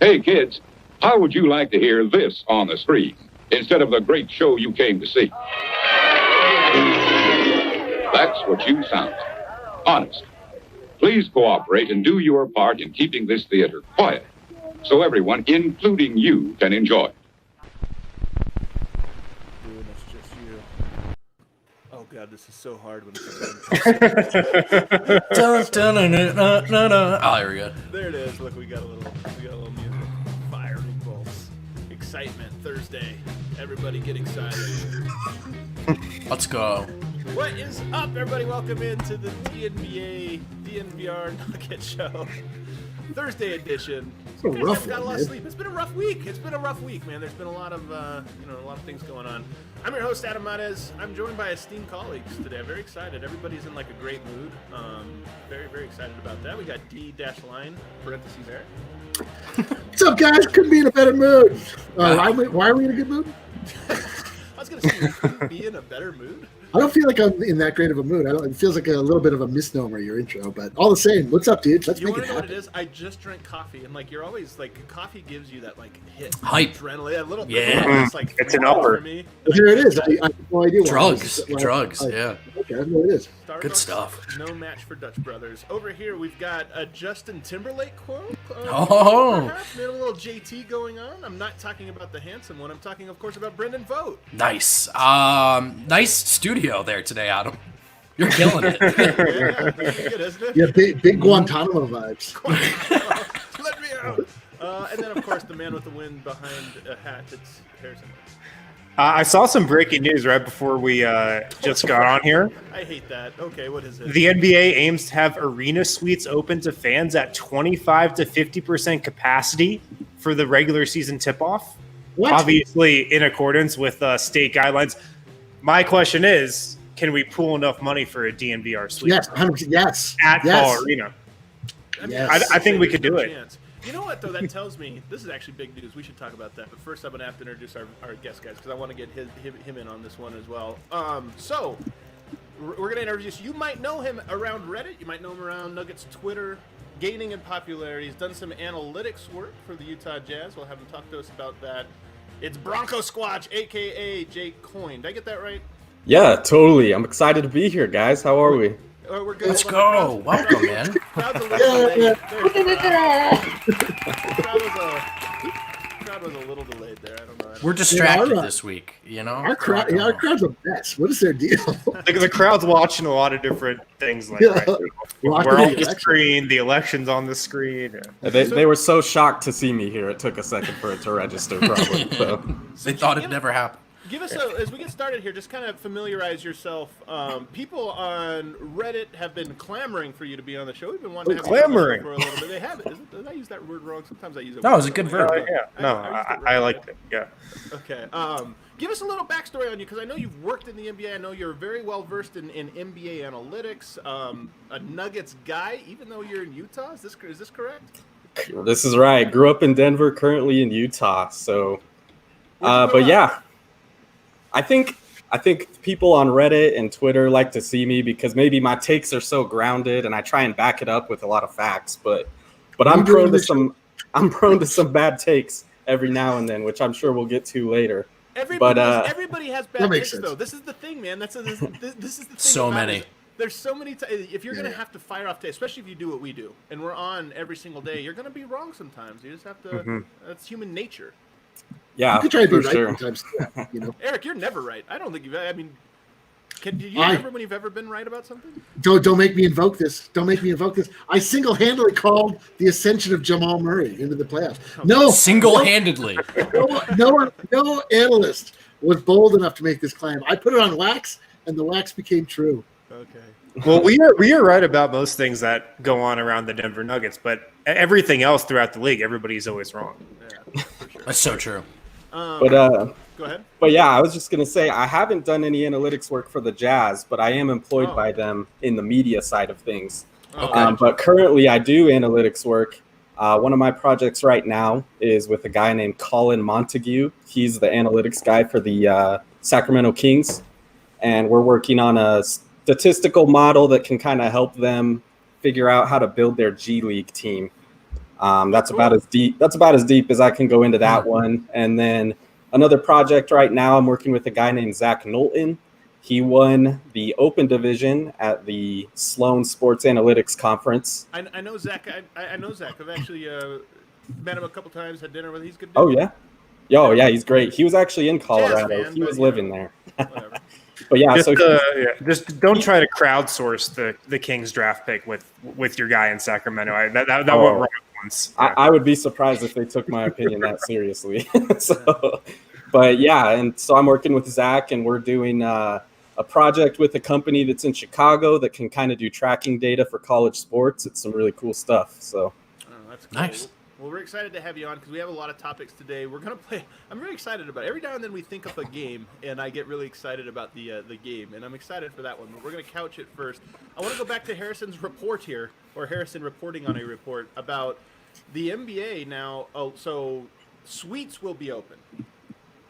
Hey, kids, how would you like to hear this on the screen instead of the great show you came to see? That's what you sound like. Honest. Please cooperate and do your part in keeping this theater quiet so everyone, including you, can enjoy it. Dude, that's just you. Oh, God, this is so hard when it's Oh, here we go. There it is. Look, we got a little music. Fire pulse. Excitement. Thursday. Everybody get excited. Let's go. What is up, everybody? Welcome into the DNVR Locker show. Thursday edition. It's a rough got a lot one, of sleep. It's been a rough week. Man. There's been a lot of things going on. I'm your host, Adam Mares. I'm joined by esteemed colleagues today. I'm very excited. Everybody's in like a great mood. Very, very excited about that. We got D-line, parentheses there. What's up, guys? Couldn't be in a better mood. Why are we in a good mood? I was going to say, you couldn't be in a better mood? I don't feel like I'm in that great of a mood. It feels like a little bit of a misnomer, your intro, but all the same. What's up, dude? Let's make it happen. You want to know what it is? I just drank coffee, and like you're always like, coffee gives you that like hit, hype, adrenaline, a little. Yeah, it's an upper. For me. Here it is. I have no idea. Drugs. Yeah. Okay, I know what it is. Starbucks, good stuff. No match for Dutch Brothers. Over here, we've got a Justin Timberlake quote. Perhaps. We have a little JT going on. I'm not talking about the handsome one. I'm talking, of course, about Brendan Vogt. Nice. Nice studio there today, Adam. You're killing it. Yeah, good, isn't it? Yeah, big Guantanamo vibes. Let me out. And then, of course, the man with the wind behind a hat. It's Harrison. I saw some breaking news right before we just got on here. I hate that. Okay, what is it? The NBA aims to have arena suites open to fans at 25 to 50% capacity for the regular season tip-off. What? Obviously, in accordance with state guidelines. My question is, can we pool enough money for a DNVR suite? Yes, 100%. Yes. At Ball Arena. Yes. I think we could do it. Chance. You know what, though? That tells me this is actually big news. We should talk about that. But first, I'm going to have to introduce our guest, guys, because I want to get him in on this one as well. So, we're going to introduce. You might know him around Reddit. You might know him around Nuggets Twitter. Gaining in popularity. He's done some analytics work for the Utah Jazz. We'll have him talk to us about that. It's Bronco Squatch, a.k.a. Jake Coyne. Did I get that right? Yeah, totally. I'm excited to be here, guys. How are we? We're good. Let's go. Welcome, man. Crowd was a little delayed there. I don't know. We're distracted this week, you know? Our crowd's a mess. What is their deal? The crowd's watching a lot of different things. Like, right? We're on the screen. The election's on the screen. They were so shocked to see me here. It took a second for it to register, probably. So. They thought it never happened. Give us as we get started here, just kind of familiarize yourself. People on Reddit have been clamoring for you to be on the show. We've been wanting to have you on the show for a little bit. They haven't. Did I use that word wrong? Sometimes I use it. No, it was a good verb. I liked it. Yeah. Okay. Give us a little backstory on you, because I know you've worked in the NBA. I know you're very well versed in NBA analytics. A Nuggets guy, even though you're in Utah. Is this correct? This is right. Grew up in Denver, currently in Utah. So, but yeah. I think people on Reddit and Twitter like to see me because maybe my takes are so grounded and I try and back it up with a lot of facts, but I'm prone to some bad takes every now and then, which I'm sure we'll get to later. Everybody has bad takes, though. This is the thing, man. This is the thing. So many. There's so many. If you're going to have to fire off takes, especially if you do what we do, and we're on every single day, you're going to be wrong sometimes. You just have to. Mm-hmm. That's human nature. Yeah, you could try to be right sure. sometimes. You know, Eric, you're never right. I don't think you've. I mean, do you remember when you've ever been right about something? Don't make me invoke this. Don't make me invoke this. I single-handedly called the ascension of Jamal Murray into the playoffs. No, single-handedly. No analyst was bold enough to make this claim. I put it on wax, and the wax became true. Okay. Well, we are right about most things that go on around the Denver Nuggets, but everything else throughout the league, everybody's always wrong. Yeah, for sure. That's so true. Go ahead. But yeah, I was just going to say, I haven't done any analytics work for the Jazz, but I am employed by them in the media side of things. Okay. But currently I do analytics work. One of my projects right now is with a guy named Colin Montague. He's the analytics guy for the Sacramento Kings. And we're working on a statistical model that can kind of help them figure out how to build their G League team. That's about as deep. That's about as deep as I can go into that one. And then another project right now, I'm working with a guy named Zach Knowlton. He won the Open Division at the Sloan Sports Analytics Conference. I know Zach. I know Zach. I've actually met him a couple times, had dinner with him. He's good. Oh, yeah? Yeah, he's great. He was actually in Colorado. Fan, he was but, living there. Whatever. But yeah, just don't try to crowdsource the Kings draft pick with your guy in Sacramento. That went wrong once. Yeah. I would be surprised if they took my opinion that seriously. But yeah, and so I'm working with Zach, and we're doing a project with a company that's in Chicago that can kind of do tracking data for college sports. It's some really cool stuff. So that's cool. Nice. Well, we're excited to have you on because we have a lot of topics today. We're going to play. I'm very excited about it. Every now and then we think up a game, and I get really excited about the game, and I'm excited for that one. But we're going to couch it first. I want to go back to Harrison's report here, or Harrison reporting on a report about the NBA now. Oh, so suites will be open,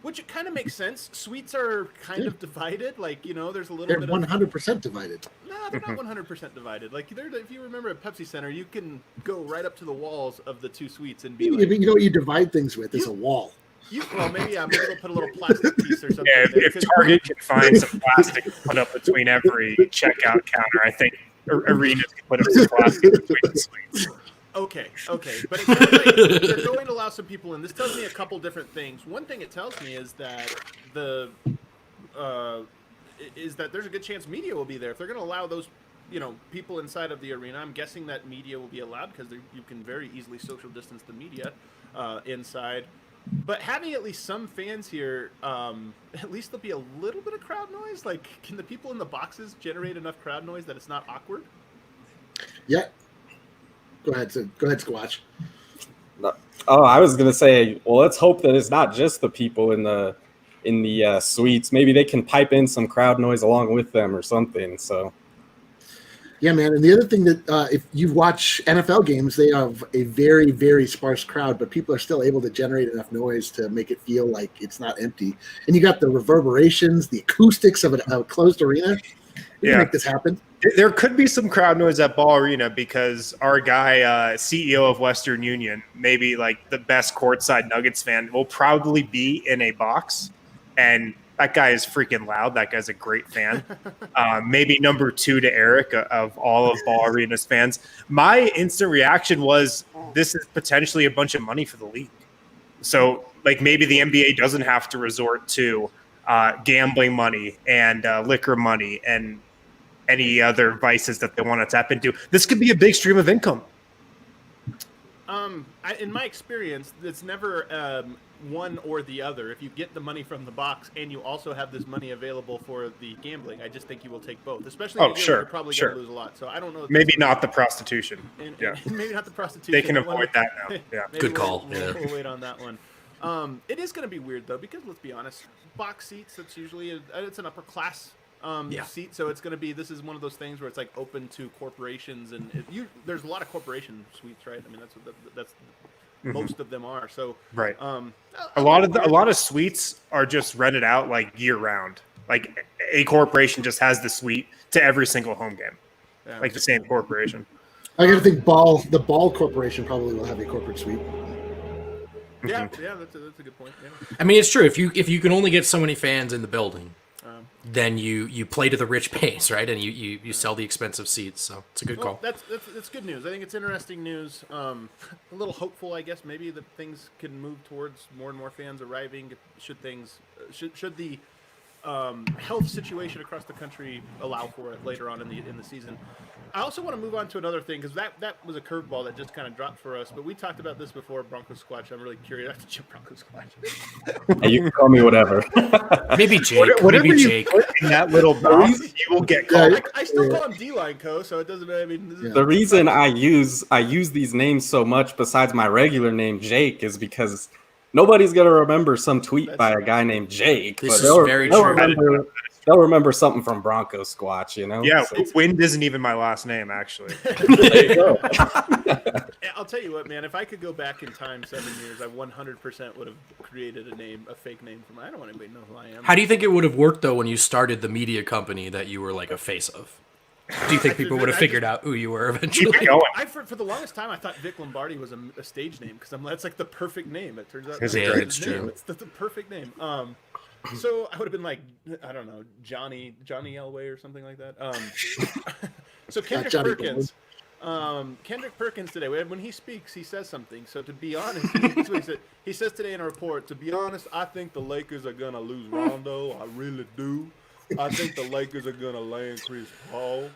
which it kind of makes sense. Suites are kind of divided. Like, you know, there's a little They're bit 100% divided. No, they're not 100% divided. Like, if you remember at Pepsi Center, you can go right up to the walls of the two suites and be like, You know what you divide things with is a wall. Well, maybe maybe they'll put a little plastic piece or something. Yeah, there, if Target can find some plastic to put up between every checkout counter, I think arenas can put up some plastic between the suites. Okay, but it sounds like they're going to allow some people in. This tells me a couple different things. One thing it tells me is that there's a good chance media will be there. If they're going to allow those, people inside of the arena, I'm guessing that media will be allowed because you can very easily social distance the media inside. But having at least some fans here, at least there'll be a little bit of crowd noise. Like, can the people in the boxes generate enough crowd noise that it's not awkward? Yeah. Go ahead, Squatch. Oh, I was gonna say, well, let's hope that it's not just the people in the suites. Maybe they can pipe in some crowd noise along with them or something. So, yeah, man. And the other thing that if you watch NFL games, they have a very, very sparse crowd, but people are still able to generate enough noise to make it feel like it's not empty. And you got the reverberations, the acoustics of a closed arena. We can make this happen. There could be some crowd noise at Ball Arena because our guy, CEO of Western Union, maybe like the best courtside Nuggets fan, will probably be in a box. And that guy is freaking loud. That guy's a great fan. Maybe number 2 to Eric of all of Ball Arena's fans. My instant reaction was this is potentially a bunch of money for the league. So like maybe the NBA doesn't have to resort to gambling money and liquor money and any other vices that they want to tap into. This could be a big stream of income. In my experience, it's never one or the other. If you get the money from the box and you also have this money available for the gambling, I just think you will take both. Especially if you're probably going to lose a lot. So I don't know. Maybe not the prostitution. And maybe not the prostitution. They can avoid that now. Yeah. Good call. We'll wait on that one. It is going to be weird though, because let's be honest, box seats. That's usually it's an upper class seat, so it's going to be. This is one of those things where it's like open to corporations, and there's a lot of corporation suites, right? I mean, that's most of them are. So right. A lot of suites are just rented out like year round. Like a corporation just has the suite to every single home game, like the same corporation. I got to think the Ball Corporation probably will have a corporate suite. Yeah, that's a good point. Yeah. I mean, it's true. If you can only get so many fans in the building, then you play to the rich base, right? And you sell the expensive seats. So it's a good call. That's good news. I think it's interesting news. A little hopeful, I guess. Maybe that things can move towards more and more fans arriving. Should the health situation across the country allow for it later on in the season. I also want to move on to another thing because that was a curveball that just kind of dropped for us. But we talked about this before, Bronco Squatch. I'm really curious. Bronco Squatch. Hey, you can call me whatever. Maybe Jake. Whatever Maybe you Jake. put in that little box, you will get called. I still call him D-Line Co. So it doesn't. I mean, The reason I use these names so much, besides my regular name Jake, is because nobody's gonna remember some tweet by a guy named Jake. This is very true. They'll remember something from Bronco Squatch, Yeah, so. Wind isn't even my last name, actually. There you go. I'll tell you what, man. If I could go back in time 7 years, I 100% would have created a fake name for I don't want anybody to know who I am. How do you think it would have worked though when you started the media company that you were like a face of? Do you think people would have figured out who you were eventually? Keep it going. For the longest time, I thought Vic Lombardi was a stage name because that's like the perfect name. It turns out it's true. It's the perfect name. So I would have been like, I don't know, Johnny Elway or something like that. So Kendrick Perkins. Kendrick Perkins today, when he speaks, he says something. So to be honest, that's what he said. He says today in a report, to be honest, I think the Lakers are going to lose Rondo. I really do. I think the Lakers are going to land Chris Paul.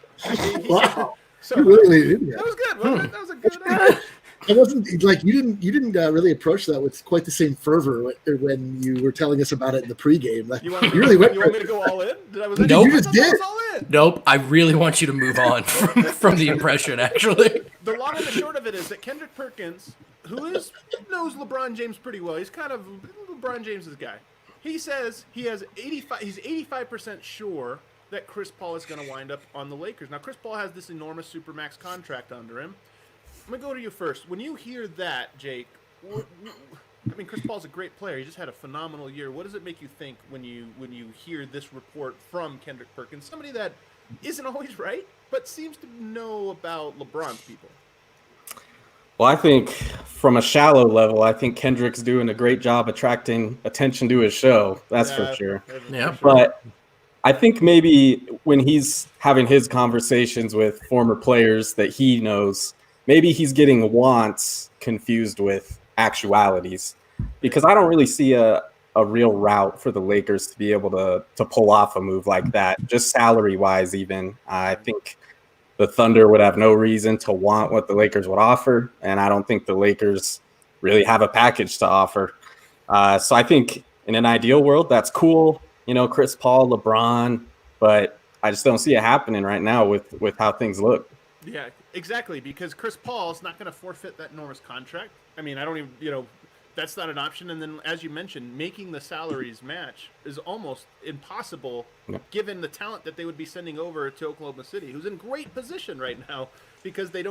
Wow. So, You really did that was good. Wasn't it? That was a good It wasn't like you didn't really approach that with quite the same fervor when you were telling us about it in the pregame. Like, You want really went. me to go all in? Nope. You just did. Nope. I really want you to move on from the impression, actually. The long and the short of it is that Kendrick Perkins, knows LeBron James pretty well, he's kind of LeBron James's guy. He says he's 85% sure that Chris Paul is going to wind up on the Lakers. Now, Chris Paul has this enormous supermax contract under him. I'm going to go to you first. When you hear that, Jake, Chris Paul's a great player. He just had a phenomenal year. What does it make you think when you hear this report from Kendrick Perkins, somebody that isn't always right, but seems to know about LeBron's people? Well, I think from a shallow level, I think Kendrick's doing a great job attracting attention to his show. That's for sure. Yeah. But I think maybe when he's having his conversations with former players that he knows, maybe he's getting wants confused with actualities, because I don't really see a real route for the Lakers to be able to pull off a move like that, just salary-wise even. I think the Thunder would have no reason to want what the Lakers would offer, and I don't think the Lakers really have a package to offer. So I think in an ideal world, that's cool, Chris Paul, LeBron, but I just don't see it happening right now with how things look. Yeah, exactly, because Chris Paul's not going to forfeit that enormous contract. I mean, I don't even, that's not an option. And then, as you mentioned, making the salaries match is almost impossible given the talent that they would be sending over to Oklahoma City, who's in great position right now because they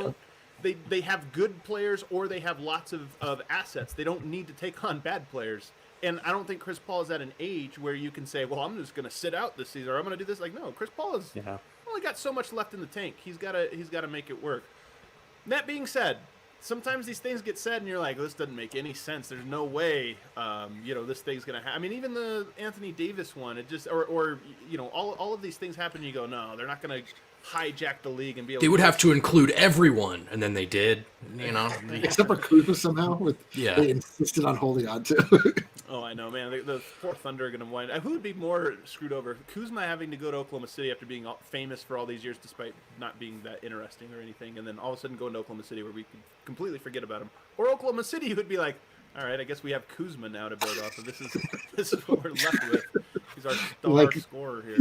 have good players or they have lots of assets. They don't need to take on bad players. And I don't think Chris Paul is at an age where you can say, well, I'm just going to sit out this season or I'm going to do this. Like, no, Chris Paul is only got so much left in the tank. He's got to make it work. That being said, sometimes these things get said and you're like, this doesn't make any sense. There's no way, this thing's going to happen. I mean, even the Anthony Davis one, it just, or all of these things happen and you go, no, they're not going to hijack the league and be able They would have to include everyone, and then they did, Except for Kuzma somehow. They insisted on holding on to. Oh, I know, man. The poor Thunder are going to wind. Who would be more screwed over? Kuzma having to go to Oklahoma City after being famous for all these years, despite not being that interesting or anything, and then all of a sudden going to Oklahoma City where we could completely forget about him. Or Oklahoma City would be like, all right, I guess we have Kuzma now to build off of. This is what we're left with. He's our star scorer here.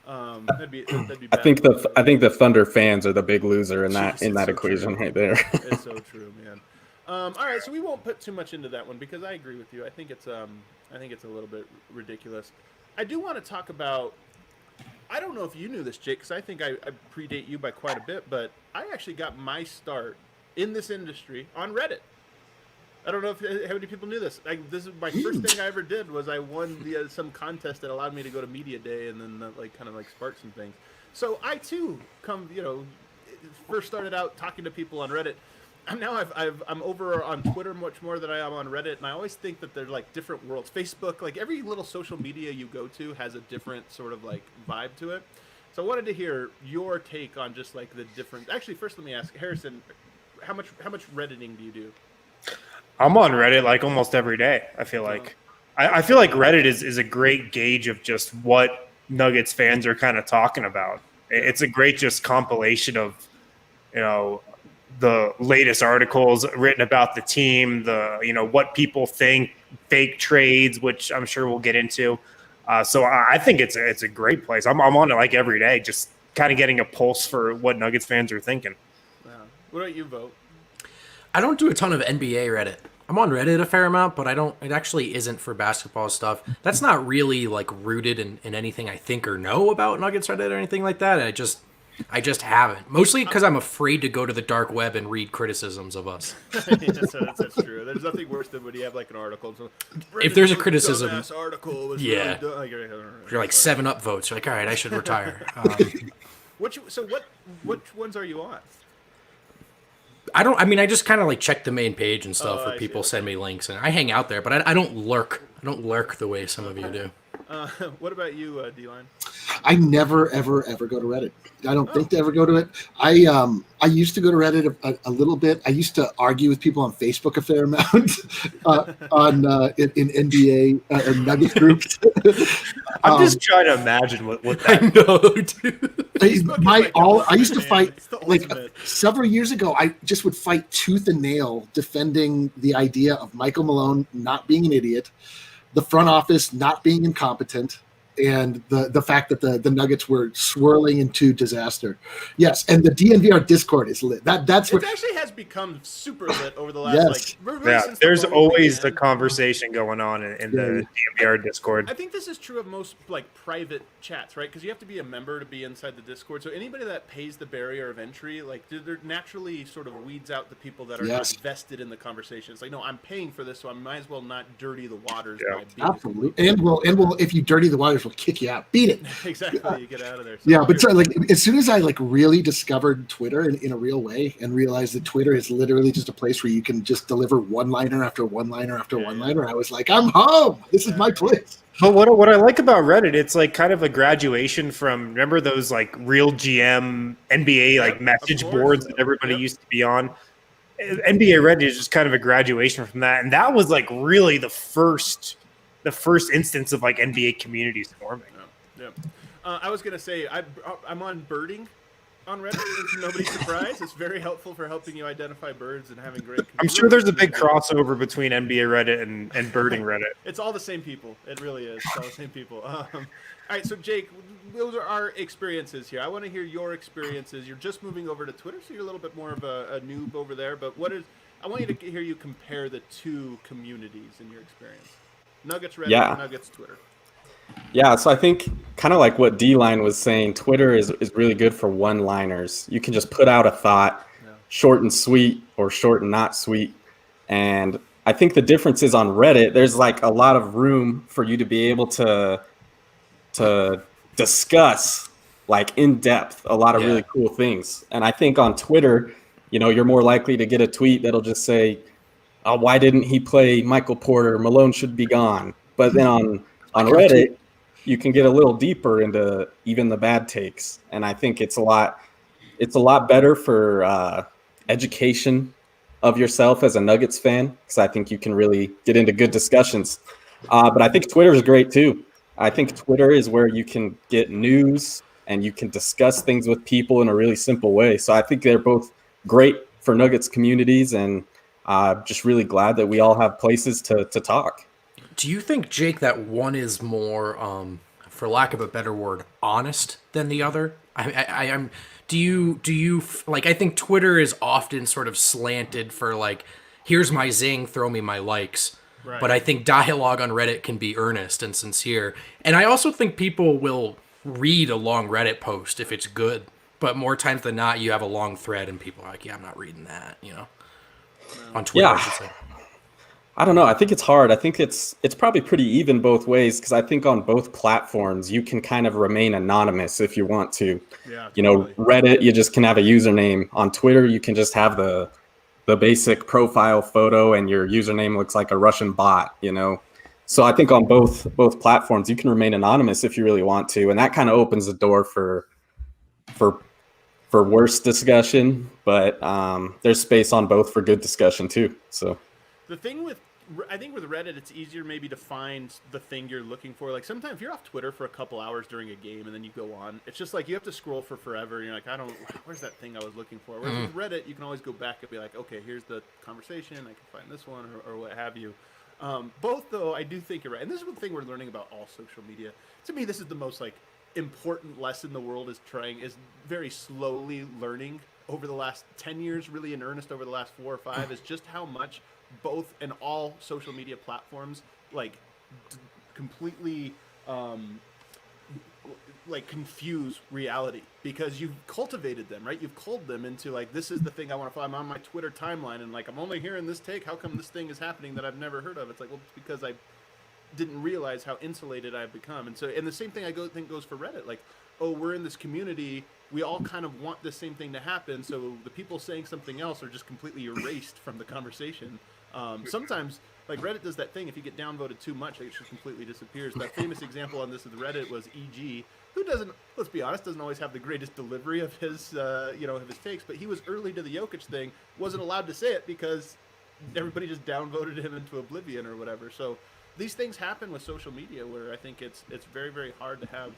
That'd be bad. I think the Thunder fans are the big loser in that equation right there. It's so true, man. All right, so we won't put too much into that one because I agree with you. I think it's a little bit ridiculous. I do want to talk about. I don't know if you knew this, Jake, because I think I predate you by quite a bit, but I actually got my start in this industry on Reddit. I don't know how many people knew this. This is my first thing I ever did was I won some contest that allowed me to go to Media Day and then kind of sparked some things. So I too first started out talking to people on Reddit. Now I'm over on Twitter much more than I am on Reddit, and I always think that they're different worlds. Facebook, every little social media you go to has a different sort of vibe to it. So I wanted to hear your take on just the different. Actually, first let me ask Harrison, how much Redditing do you do? I'm on Reddit almost every day. I feel like I feel like Reddit is a great gauge of just what Nuggets fans are kind of talking about. It's a great just compilation of the latest articles written about the team, what people think, fake trades, which I'm sure we'll get into. So I think it's a great place. I'm on it every day, just kind of getting a pulse for what Nuggets fans are thinking. Wow. What about you, Vote? I don't do a ton of NBA Reddit. I'm on Reddit a fair amount, but it actually isn't for basketball stuff. That's not really rooted in anything I think or know about Nuggets Reddit or anything like that. I just haven't. Mostly because I'm afraid to go to the dark web and read criticisms of us. That's true. There's nothing worse than when you have an article. So, if there's a criticism, article was you're 7-up votes. You're all right, I should retire. Which ones are you on? I just kind of like check the main page and stuff where I people see. send me links, and I hang out there, but I don't lurk. I don't lurk the way some of you do. What about you, D-Line? I never, ever, ever go to Reddit. I don't think to ever go to it. I used to go to Reddit a little bit. I used to argue with people on Facebook a fair amount in NBA and Nuggets groups. I'm just trying to imagine what I that. know, dude. I used to fight It's the like ultimate. several years ago. I just would fight tooth and nail defending the idea of Michael Malone not being an idiot, the front office not being incompetent, and the fact that the Nuggets were swirling into disaster. Yes, and the DNVR Discord is lit. That's It what. actually has become super lit over the last Yes. really Yeah, since the there's bubble always began. the conversation going on in the DNVR Discord. I think this is true of most like private chats, right? Because you have to be a member to be inside the Discord. So anybody that pays the barrier of entry, like they're naturally sort of weeds out the people that are Yes. not vested in the conversation. It's like, no, I'm paying for this, so I might as well not dirty the waters. Yeah. By being Absolutely, and we'll if you dirty the waters, we'll kick you out. Beat it. exactly. You get out of there. So Yeah, but so, like as soon as I like really discovered Twitter in a real way and realized that Twitter is literally just a place where you can just deliver one-liner after one-liner after one-liner, I was like, I'm home. This is my place. But what I like about Reddit, it's like kind of a graduation from, remember those like real GM NBA like message course. boards that everybody used to be on? NBA Reddit is just kind of a graduation from that, and that was like really the first instance of like NBA communities forming. Yeah. I was gonna say I'm on birding on Reddit. It's nobody's surprise. It's very helpful for helping you identify birds and having great. I'm sure there's a big crossover between NBA Reddit and birding Reddit. It's all the same people. It really is. It's all the same people. All right, so Jake, those are our experiences here. I want to hear your experiences. You're just moving over to Twitter, so you're a little bit more of a noob over there. But I want you to hear you compare the two communities in your experience. Nuggets Reddit, Nuggets Twitter. Yeah, so I think kind of like what D-Line was saying, Twitter is really good for one-liners. You can just put out a thought, short and sweet or short and not sweet. And I think the difference is on Reddit, there's like a lot of room for you to be able to discuss like in depth a lot of really cool things. And I think on Twitter, you're more likely to get a tweet that'll just say, oh, why didn't he play Michael Porter? Malone should be gone. But then on Reddit, you can get a little deeper into even the bad takes. And I think it's a lot better for education of yourself as a Nuggets fan, because I think you can really get into good discussions. But I think Twitter is great too. I think Twitter is where you can get news and you can discuss things with people in a really simple way. So I think they're both great for Nuggets communities, and just really glad that we all have places to talk. Do you think, Jake, that one is more, for lack of a better word, honest than the other? Do you like? I think Twitter is often sort of slanted for like, here's my zing, throw me my likes. Right. But I think dialogue on Reddit can be earnest and sincere. And I also think people will read a long Reddit post if it's good. But more times than not, you have a long thread and people are like, yeah, I'm not reading that, on Twitter, I should say. I don't know. I think it's hard. I think it's probably pretty even both ways, because I think on both platforms you can kind of remain anonymous if you want to. Yeah, totally. Reddit, you just can have a username. On Twitter, you can just have the basic profile photo and your username looks like a Russian bot, So I think on both platforms you can remain anonymous if you really want to, and that kind of opens the door for worse discussion, but there's space on both for good discussion too. So I think with Reddit, it's easier maybe to find the thing you're looking for. Like sometimes if you're off Twitter for a couple hours during a game and then you go on, it's just like you have to scroll for forever. And you're like, where's that thing I was looking for? Whereas with Reddit, you can always go back and be like, okay, here's the conversation. I can find this one or what have you. Both, though, I do think you're right. And this is one thing we're learning about all social media. To me, this is the most like important lesson the world is very slowly learning over the last 10 years, really in earnest over the last 4 or 5, is just how much both and all social media platforms like completely like confuse reality, because you've cultivated them, right? You've culled them into like, this is the thing I want to follow. I'm on my Twitter timeline and like, I'm only hearing this take. How come this thing is happening that I've never heard of? It's like, well, it's because I didn't realize how insulated I've become. And the same thing think goes for Reddit. Like, oh, we're in this community we all kind of want the same thing to happen. So the people saying something else are just completely erased from the conversation. Sometimes, like Reddit does that thing. If you get downvoted too much, it just completely disappears. That famous example on this with Reddit was EG, who doesn't, let's be honest, doesn't always have the greatest delivery of his, of his takes. But he was early to the Jokic thing, wasn't allowed to say it because everybody just downvoted him into oblivion or whatever. So these things happen with social media, where I think it's very, very hard to have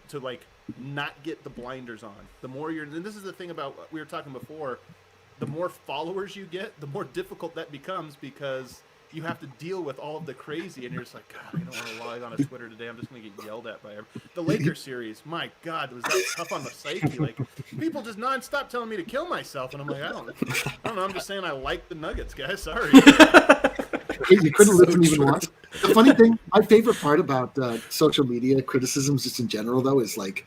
to like not get the blinders on. The more you're, and this is the thing about what we were talking before, the more followers you get, the more difficult that becomes, because you have to deal with all of the crazy, and you're just like, God, I don't want to log on a Twitter today. I'm just going to get yelled at by everyone. The Lakers series, my God, was that tough on the psyche? Like, people just nonstop telling me to kill myself, and I'm like, I don't know. I'm just saying I like the Nuggets, guys. Sorry. You couldn't listen even once. The funny thing, my favorite part about social media criticisms, just in general, though, is like,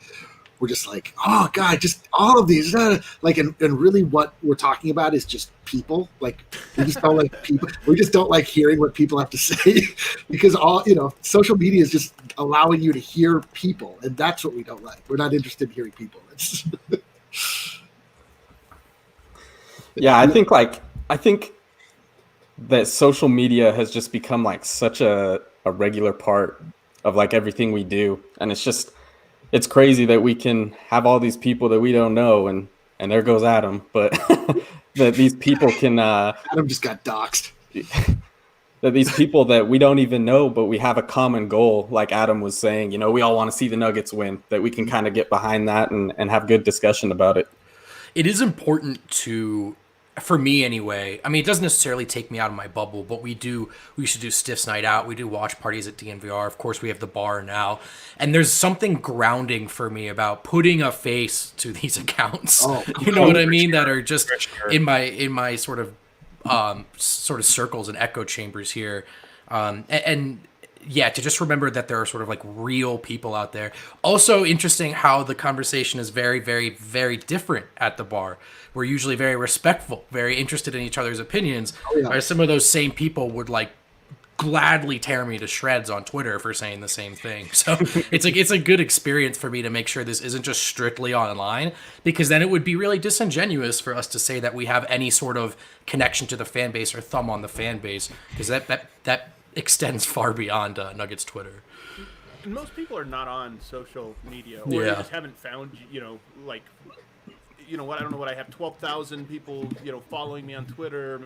we're just like, oh God, just all of these, like, and really what we're talking about is just people. Like, we just don't like people. We just don't like hearing what people have to say, because social media is just allowing you to hear people, and that's what we don't like. We're not interested in hearing people. Yeah, I think that social media has just become like such a regular part of like everything we do, and it's crazy that we can have all these people that we don't know, and there goes Adam, but that these people can Adam just got doxxed. That these people that we don't even know, but we have a common goal, like Adam was saying, we all want to see the Nuggets win, that we can kind of get behind that and have good discussion about it. It is important for me anyway. I mean, it doesn't necessarily take me out of my bubble, but we used to do Stiffs Night Out. We do watch parties at DNVR. Of course, we have the bar now. And there's something grounding for me about putting a face to these accounts. Oh, you know what I mean? That are just in my sort of circles and echo chambers here. And yeah, to just remember that there are sort of like real people out there. Also interesting how the conversation is very, very, very different at the bar. We're usually very respectful, very interested in each other's opinions. Oh, yeah. Some of those same people would like gladly tear me to shreds on Twitter for saying the same thing. So it's a good experience for me to make sure this isn't just strictly online, because then it would be really disingenuous for us to say that we have any sort of connection to the fan base or thumb on the fan base, because that extends far beyond Nuggets Twitter. And most people are not on social media, or they just haven't found, what, I don't know what I have, 12,000 people, following me on Twitter,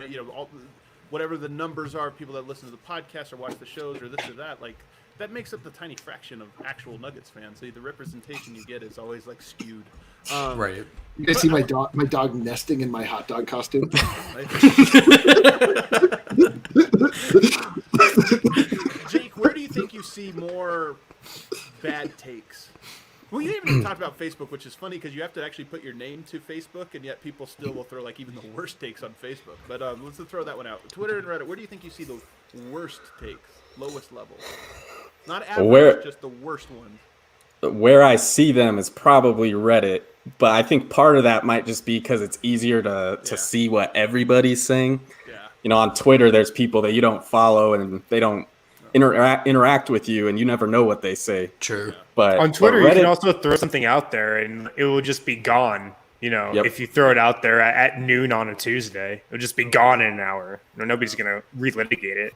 whatever the numbers are, people that listen to the podcast or watch the shows or this or that, like, that makes up the tiny fraction of actual Nuggets fans. So the representation you get is always like skewed. Right. You guys see my dog nesting in my hot dog costume? Jake, where do you think you see more bad takes? Well, you haven't even talked about Facebook, which is funny because you have to actually put your name to Facebook, and yet people still will throw like even the worst takes on Facebook. But let's throw that one out. Twitter and Reddit, where do you think you see the worst takes, lowest level? Not average, just the worst ones. Where I see them is probably Reddit, but I think part of that might just be because it's easier to see what everybody's saying. Yeah. On Twitter, there's people that you don't follow, and they don't interact with you, and you never know what they say. True. But on Twitter, Reddit, you can also throw something out there, and it will just be gone. If you throw it out there at noon on a Tuesday, it'll just be gone in an hour. Nobody's going to relitigate it.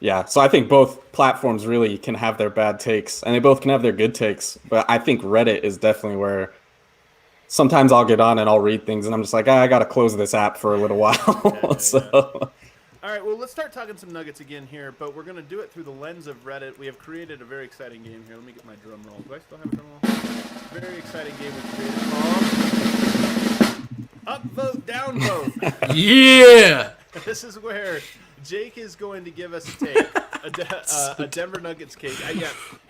Yeah, so I think both platforms really can have their bad takes, and they both can have their good takes. But I think Reddit is definitely where sometimes I'll get on and I'll read things, and I'm just like, I got to close this app for a little while. So. All right, well, let's start talking some Nuggets again here, but we're going to do it through the lens of Reddit. We have created a very exciting game here. Let me get my drum roll. Do I still have a drum roll? Very exciting game we've created called Upvote, Downvote. Yeah! This is where Jake is going to give us a take, a Denver Nuggets cake.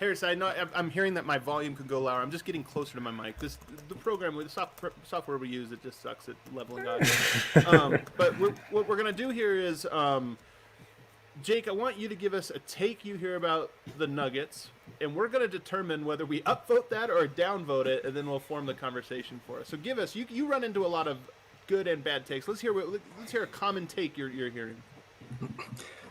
Harris, I know I'm hearing that my volume could go lower. I'm just getting closer to my mic. The program, the software we use, it just sucks at leveling audio. But what we're gonna do here is, Jake, I want you to give us a take you hear about the Nuggets, and we're gonna determine whether we upvote that or downvote it, and then we'll form the conversation for us. So give us. You run into a lot of good and bad takes. Let's hear a common take you're hearing.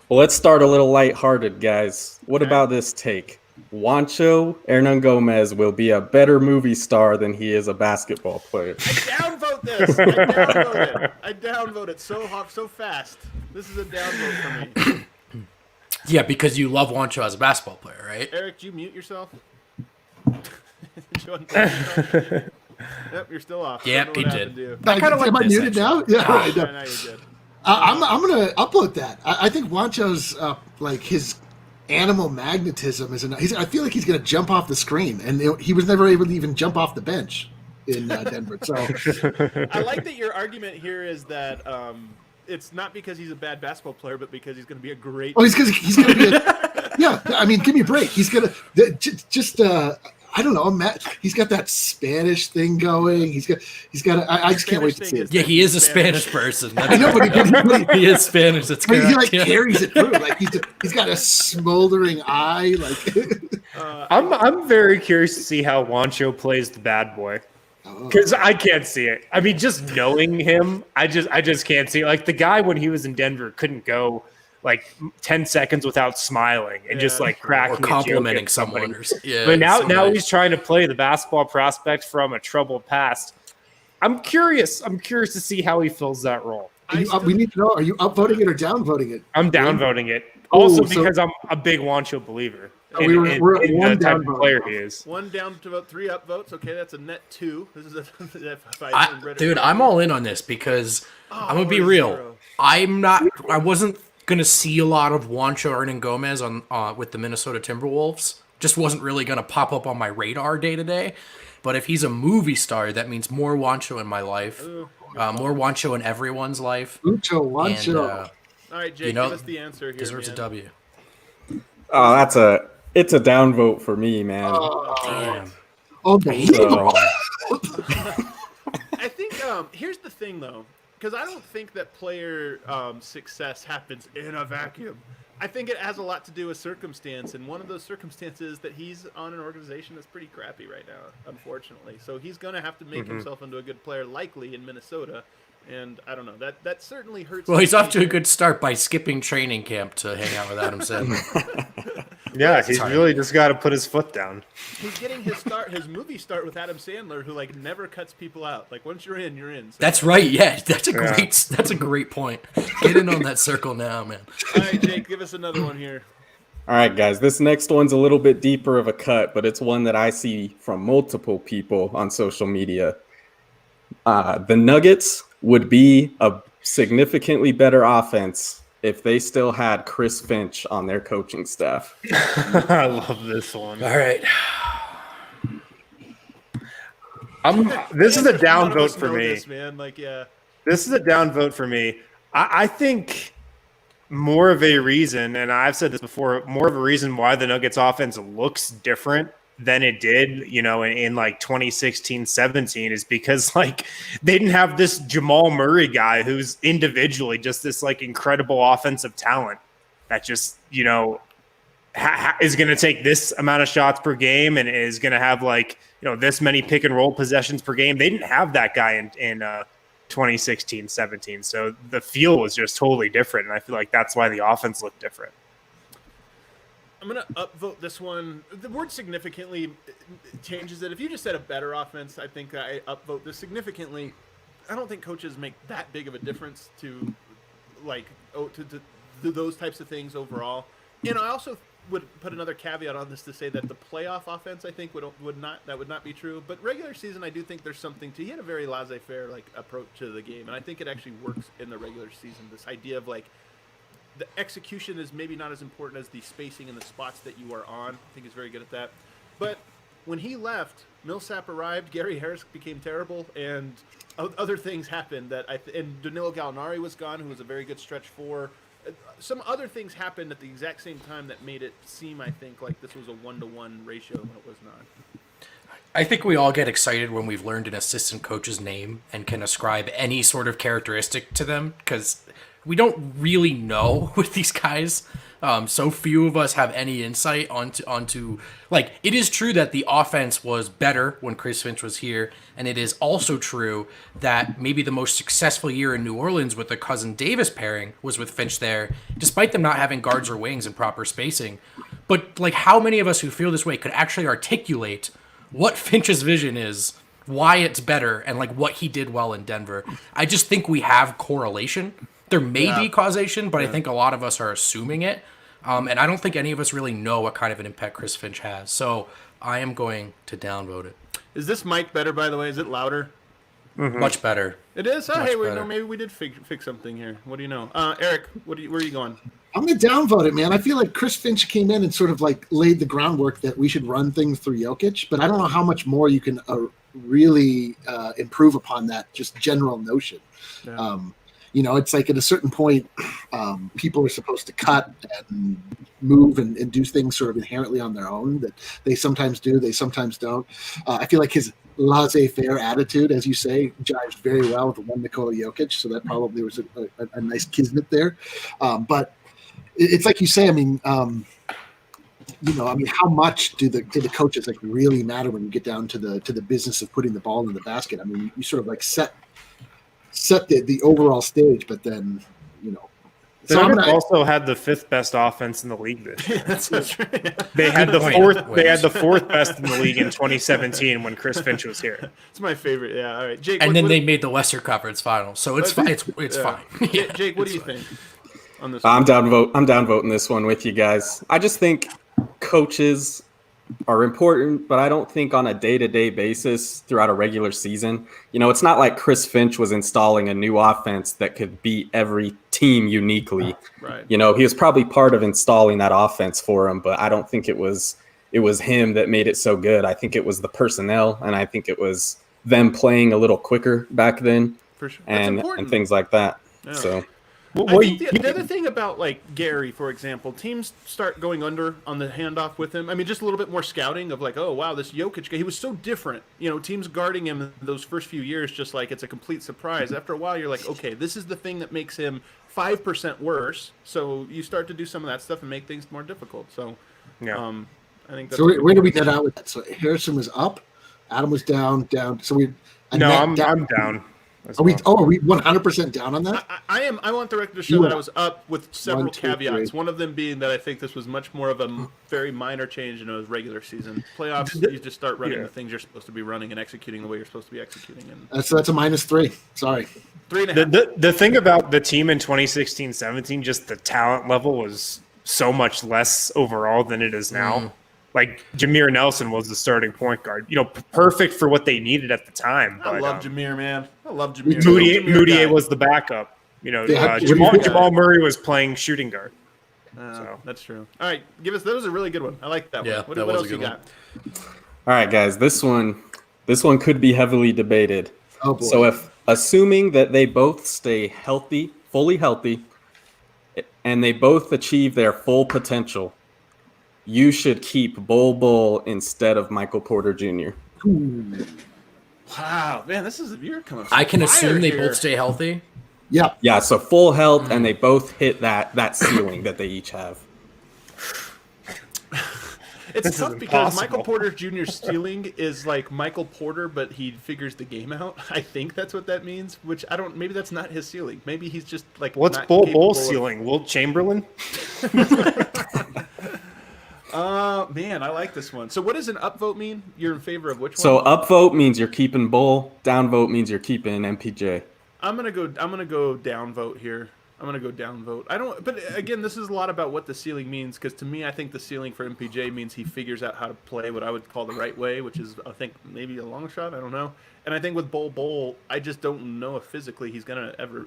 Well, let's start a little lighthearted, guys. What about this take? Juancho Hernangomez will be a better movie star than he is a basketball player. I downvote this. I downvote it so fast. This is a downvote for me. Yeah, because you love Juancho as a basketball player, right? Eric, did you mute yourself? Yep, you're still off. Yep, he did. Am I muted now? Yeah, right. Now you're good. I'm gonna upload that. I think Juancho's like his animal magnetism is. I feel like he's gonna jump off the screen, and he was never able to even jump off the bench in Denver. So I like that your argument here is that it's not because he's a bad basketball player, but because he's going to be a great. Oh, he's going to be. Yeah, I mean, give me a break. He's gonna just. I don't know. He's got that Spanish thing going. He's got. I just can't wait to see it. Yeah, he is a Spanish person. I know, but he is Spanish. That's correct. He like carries it through. Like he's got a smoldering eye. Like I'm very curious to see how Juancho plays the bad boy. Because I can't see it. I mean, just knowing him, I just can't see it. Like the guy when he was in Denver couldn't go like 10 seconds without smiling and just like cracking or complimenting someone. But now he's trying to play the basketball prospect from a troubled past. I'm curious to see how he fills that role. We need to know: are you upvoting it or downvoting it? I'm downvoting it. Also, because I'm a big Juancho believer. We're at one the type of player he is. One down to vote, 3 upvotes. Okay, that's a net 2. This is dude, I'm all in on this because I'm gonna be real. 0. I wasn't gonna see a lot of Juancho Hernangomez on with the Minnesota Timberwolves. Just wasn't really gonna pop up on my radar day to day. But if he's a movie star, that means more Juancho in my life, more Juancho in everyone's life. Juancho. All right, Jake, give us the answer here. Deserves a W. Oh, it's a downvote for me, man. Damn. Unbelievable. I think here's the thing, though, because I don't think that player success happens in a vacuum. I think it has a lot to do with circumstance, and one of those circumstances is that he's on an organization that's pretty crappy right now, unfortunately. So he's going to have to make himself into a good player, likely in Minnesota. And I don't know, that certainly hurts. Well, he's off to a good start by skipping training camp to hang out with Adam Sandler. Yeah, he's really just got to put his foot down. He's getting his movie start with Adam Sandler, who like never cuts people out. Like once you're in, you're in. So. That's right. Yeah, that's a great point. Get in on that circle now, man. All right, Jake, give us another one here. All right, guys, this next one's a little bit deeper of a cut, but it's one that I see from multiple people on social media. The Nuggets would be a significantly better offense if they still had Chris Finch on their coaching staff. I love this one. All right. This is a downvote for me. This, man. This is a downvote for me. I think more of a reason, and I've said this before, more of a reason why the Nuggets offense looks different than it did, in like 2016-17 is because like they didn't have this Jamal Murray guy who's individually just this like incredible offensive talent that just, is going to take this amount of shots per game and is going to have like, this many pick and roll possessions per game. They didn't have that guy in 2016-17. So the feel was just totally different. And I feel like that's why the offense looked different. I'm going to upvote this one. The word significantly changes it. If you just said a better offense, I think I upvote this significantly. I don't think coaches make that big of a difference to those types of things overall. And I also would put another caveat on this to say that the playoff offense, I think, would not be true. But regular season, I do think there's something to. He had a very laissez-faire approach to the game, and I think it actually works in the regular season. This idea of the execution is maybe not as important as the spacing and the spots that you are on. I think he's very good at that. But when he left, Millsap arrived, Gary Harris became terrible, and other things happened and Danilo Gallinari was gone, who was a very good stretch four. Some other things happened at the exact same time that made it seem, I think, like this was a 1-to-1 ratio when it was not. I think we all get excited when we've learned an assistant coach's name and can ascribe any sort of characteristic to them because we don't really know with these guys. So few of us have any insight onto it is true that the offense was better when Chris Finch was here. And it is also true that maybe the most successful year in New Orleans with the Cousin Davis pairing was with Finch there, despite them not having guards or wings and proper spacing. But like, how many of us who feel this way could actually articulate what Finch's vision is, why it's better, and like what he did well in Denver? I just think we have correlation. There may be causation, but I think a lot of us are assuming it. And I don't think any of us really know what kind of an impact Chris Finch has. So I am going to downvote it. Is this mic better, by the way? Is it louder? Mm-hmm. Much better. It is? Oh, Much hey, better. maybe we did fix something here. What do you know? Eric, where are you going? I'm going to downvote it, man. I feel like Chris Finch came in and sort of like laid the groundwork that we should run things through Jokic, but I don't know how much more you can really improve upon that just general notion. Yeah. It's like at a certain point, people are supposed to cut and move and do things sort of inherently on their own that they sometimes do, they sometimes don't. I feel like his laissez-faire attitude, as you say, jives very well with the one Nikola Jokic, so that probably was a nice kismet there. But it's like you say, I mean, how much do the coaches like really matter when you get down to the business of putting the ball in the basket? I mean, you sort of like set the overall stage, but then So also had the 5th best offense in the league this year. That's right. They had the 4th. They had the 4th best in the league in 2017 when Chris Finch was here. It's my favorite. Yeah. All right, Jake. And then they made the Western Conference Finals, so it's fine. It's fine. Yeah, Jake, what do you think on this? I'm downvoting this one with you guys. I just think coaches are important, but I don't think on a day-to-day basis throughout a regular season. It's not like Chris Finch was installing a new offense that could beat every team uniquely. Right. He was probably part of installing that offense for him, but I don't think it was him that made it so good. I think it was the personnel, and I think it was them playing a little quicker back then, for sure. and things like that. Yeah. So. I think the other thing about like Gary, for example, teams start going under on the handoff with him. I mean, just a little bit more scouting of like, oh wow, this Jokic guy, he was so different. Teams guarding him those first few years, just like it's a complete surprise. After a while, you're like, okay, this is the thing that makes him 5% worse. So you start to do some of that stuff and make things more difficult. So, I think that's so. Where do we get out with that? So Harrison was up, Adam was down. So I'm down. Are we 100% down on that? I am. I want the record to show that I was up with several caveats. One of them being that I think this was much more of a very minor change in a regular season. Playoffs, you just start running the things you're supposed to be running and executing the way you're supposed to be executing. And so that's a -3. Sorry. 3.5. The thing about the team in 2016-17, just the talent level was so much less overall than it is now. Like Jameer Nelson was the starting point guard, perfect for what they needed at the time. I love Jameer, man. I love Jameer. Moutier was the backup. Jamal Murray was playing shooting guard. So that's true. All right, that was a really good one. I like that one. Yeah, What else you got? All right, guys, this one could be heavily debated. Oh boy. So if assuming that they both stay healthy, fully healthy, and they both achieve their full potential, you should keep Bol instead of Michael Porter Jr. Wow, man, you're coming. I can fire assume they here. both stay healthy. Yeah. Yeah, so full health, and they both hit that ceiling that they each have. It's tough because Michael Porter Jr.'s ceiling is like Michael Porter, but he figures the game out. I think that's what that means, which I don't. Maybe that's not his ceiling. Maybe he's just like. What's not Bol's ceiling? Wilt Chamberlain? Man, I like this one. So what does an upvote mean? You're in favor of which one? So upvote means you're keeping Bol. Downvote means you're keeping MPJ. I'm gonna go downvote here. I'm gonna go downvote. But again, this is a lot about what the ceiling means, because to me, I think the ceiling for MPJ means he figures out how to play what I would call the right way, which is, I think, maybe a long shot. I don't know. And I think with Bol, I just don't know if physically he's gonna ever.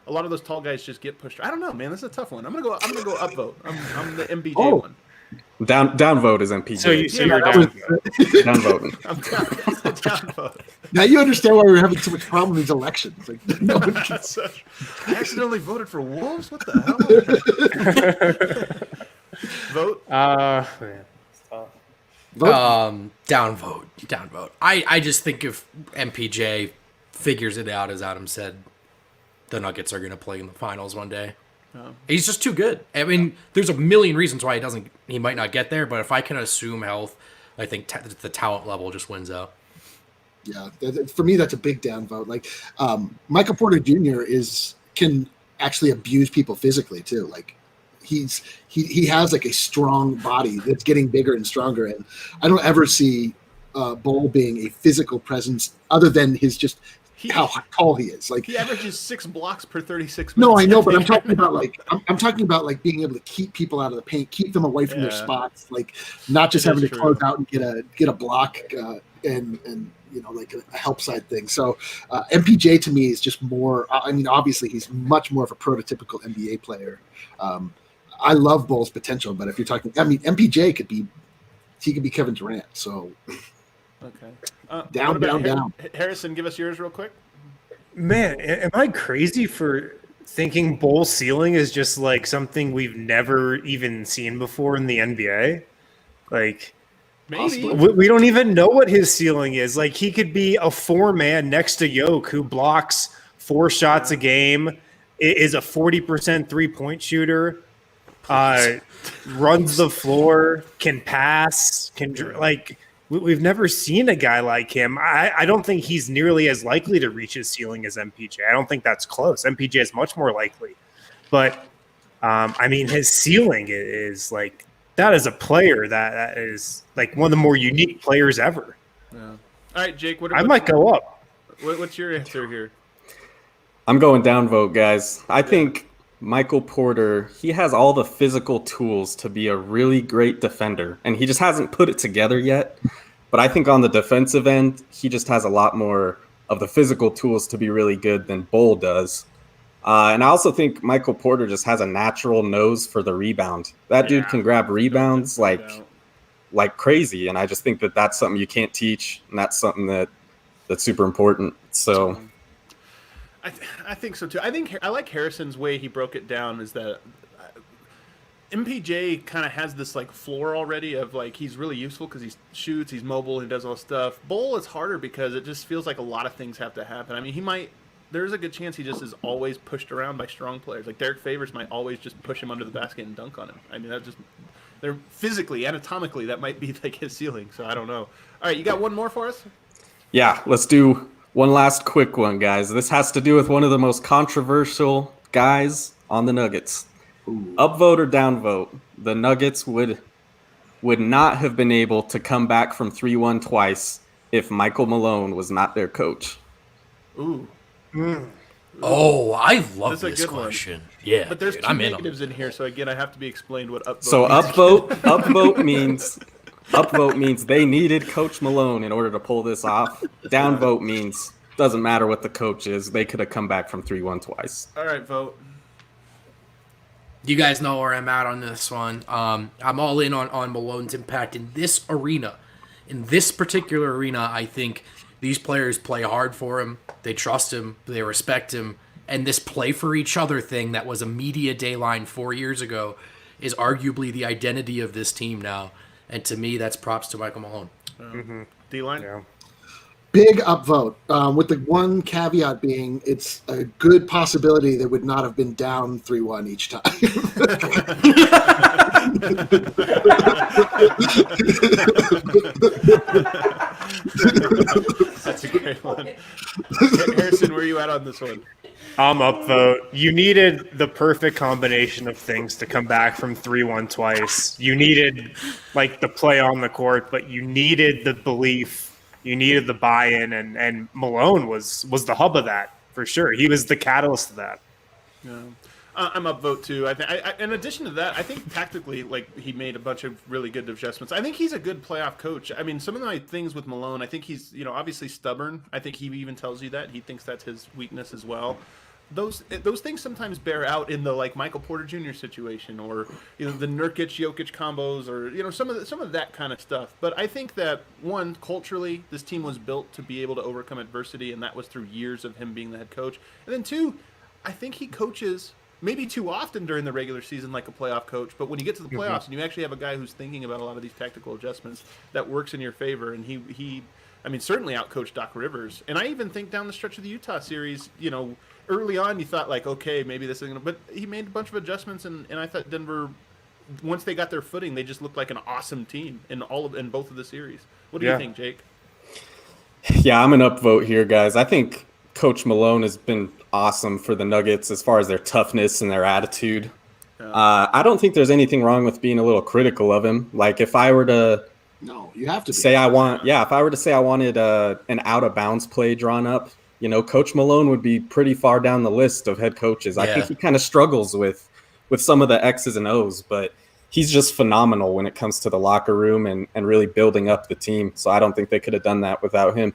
A lot of those tall guys just get pushed. I don't know, man. This is a tough one. I'm gonna go upvote. I'm the MPJ one. Downvote is MPJ. So you're down. Downvoting. I'm downvote. Now you understand why we're having so much problem in these elections. Like, no one can... I accidentally voted for Wolves. What the hell? Vote. Vote. Downvote. I just think if MPJ figures it out, as Adam said, the Nuggets are going to play in the finals one day. He's just too good. I mean, there's a million reasons why he might not get there, but if I can assume health, I think the talent level just wins out. Yeah, for me, that's a big downvote. Like, Michael Porter Jr. can actually abuse people physically too. Like, he has like a strong body that's getting bigger and stronger, and I don't ever see Bol being a physical presence other than his just how tall he is. Like he averages 6 blocks per 36 minutes. No, I know, but I'm talking about I'm talking about like being able to keep people out of the paint, keep them away from their spots, like not just having to close out and get a block and like a help side thing. So MPJ to me is just more. I mean, obviously he's much more of a prototypical NBA player. I love Bol's potential, but if you're talking, I mean, MPJ could be Kevin Durant. So okay, down. Harrison, give us yours real quick. Man, am I crazy for thinking Bol's ceiling is just like something we've never even seen before in the NBA? Like, maybe we don't even know what his ceiling is. Like, he could be a 4-man next to Yoke who blocks 4 shots a game, is a 40% 3-point shooter, runs the floor, can pass, we've never seen a guy like him. I don't think he's nearly as likely to reach his ceiling as MPJ. I don't think that's close. MPJ is much more likely. But, I mean, his ceiling is like – that is a player that is like one of the more unique players ever. Yeah. All right, Jake. I might go up. What's your answer here? I'm going downvote, guys. I think Michael Porter, he has all the physical tools to be a really great defender, and he just hasn't put it together yet. But I think on the defensive end, he just has a lot more of the physical tools to be really good than Bol does. And I also think Michael Porter just has a natural nose for the rebound. That dude can grab rebounds like crazy, and I just think that that's something you can't teach, and that's something that's super important. So I think so too. I like Harrison's way he broke it down is that MPJ kind of has this like floor already of like he's really useful because he shoots, he's mobile, he does all this stuff. Bol is harder because it just feels like a lot of things have to happen. I mean, there's a good chance he just is always pushed around by strong players. Like Derek Favors might always just push him under the basket and dunk on him. I mean, they're physically, anatomically, that might be like his ceiling. So I don't know. All right, you got one more for us? Yeah, let's do one last quick one, guys. This has to do with one of the most controversial guys on the Nuggets. Upvote or downvote, the Nuggets would not have been able to come back from 3-1 twice if Michael Malone was not their coach. Ooh. Oh, I love this question. One. Yeah, but there's two I'm negatives in here, so again, I have to be explained what upvote. So upvote means they needed Coach Malone in order to pull this off. Downvote means doesn't matter what the coach is; they could have come back from 3-1 twice. All right, vote. You guys know where I'm at on this one. I'm all in on Malone's impact in this arena. In this particular arena, I think these players play hard for him. They trust him. They respect him. And this play for each other thing that was a media day line 4 years ago is arguably the identity of this team now. And to me, that's props to Michael Malone. D-line? Yeah. Big upvote, with the one caveat being it's a good possibility they would not have been down 3-1 each time. That's a great one. Harrison, where are you at on this one? I'm upvote. You needed the perfect combination of things to come back from 3-1 twice. You needed like the play on the court, but you needed the belief. You needed the buy-in, and Malone was the hub of that for sure. He was the catalyst of that. Yeah. I'm upvote too. In addition to that, I think tactically, like he made a bunch of really good adjustments. I think he's a good playoff coach. I mean, some of my things with Malone, I think he's obviously stubborn. I think he even tells you that he thinks that's his weakness as well. Those things sometimes bear out in the like Michael Porter Jr. situation, or the Nurkic Jokic combos, or some of that kind of stuff. But I think that one, culturally, this team was built to be able to overcome adversity, and that was through years of him being the head coach. And then two, I think he coaches maybe too often during the regular season like a playoff coach, but when you get to the playoffs and you actually have a guy who's thinking about a lot of these tactical adjustments, that works in your favor. And he certainly outcoached Doc Rivers. And I even think down the stretch of the Utah series, early on, you thought like, okay, maybe this isn't. But he made a bunch of adjustments, and I thought Denver, once they got their footing, they just looked like an awesome team in both of the series. What do you think, Jake? Yeah, I'm an upvote here, guys. I think Coach Malone has been awesome for the Nuggets as far as their toughness and their attitude. I don't think there's anything wrong with being a little critical of him. Like if I were to you have to if I were to say I wanted an out of bounds play drawn up, Coach Malone would be pretty far down the list of head coaches. I think he kind of struggles with some of the X's and O's, but he's just phenomenal when it comes to the locker room and really building up the team. So I don't think they could have done that without him.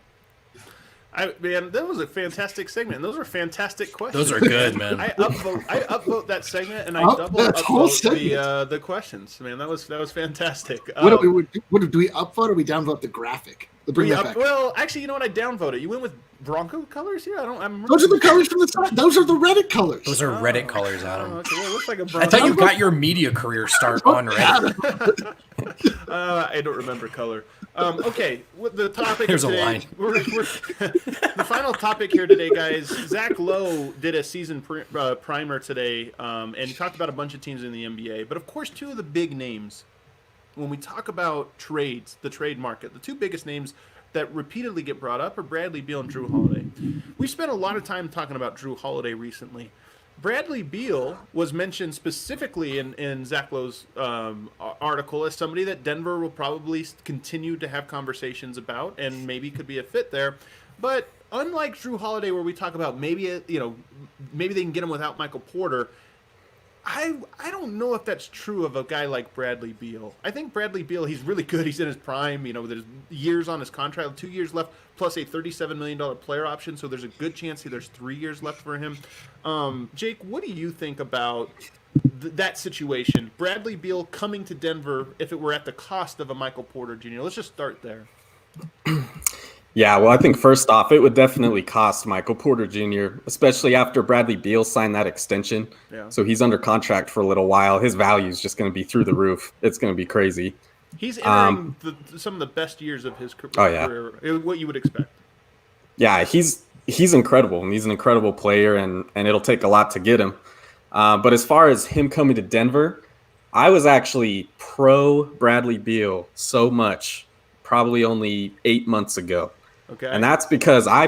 Man, that was a fantastic segment. Those are fantastic questions. Those are good, man. I upvote that segment, and I double upvote the questions. Man, that was fantastic. What do we upvote or we downvote the graphic? Well, actually, you know what? I downvote it. You went with Bronco colors here. Those are the colors from the side. Those are the Reddit colors. Those are Reddit colors, Adam. Okay, well, it looks like a Bronco. I thought you got your media career start on Reddit. I don't remember color. Okay, the topic. Here's today, a line. The final topic here today, guys. Zach Lowe did a season primer today, and he talked about a bunch of teams in the NBA. But of course, two of the big names when we talk about trades, the trade market, the two biggest names that repeatedly get brought up are Bradley Beal and Drew Holiday. We've spent a lot of time talking about Drew Holiday recently. Bradley Beal was mentioned specifically in Zach Lowe's article as somebody that Denver will probably continue to have conversations about and maybe could be a fit there. But unlike Drew Holiday, where we talk about maybe they can get him without Michael Porter, I don't know if that's true of a guy like Bradley Beal. I think Bradley Beal, he's really good. He's in his prime. There's years on his contract, 2 years left, plus a $37 million player option. So there's a good chance there's 3 years left for him. Jake, what do you think about that situation? Bradley Beal coming to Denver if it were at the cost of a Michael Porter Jr. Let's just start there. Yeah, well, I think first off, it would definitely cost Michael Porter Jr., especially after Bradley Beal signed that extension. Yeah. So he's under contract for a little while. His value is just going to be through the roof. It's going to be crazy. He's entering some of the best years of his career. What you would expect. Yeah, he's incredible, and he's an incredible player, and it'll take a lot to get him. But as far as him coming to Denver, I was actually pro Bradley Beal so much, probably only 8 months ago. Okay. And that's because I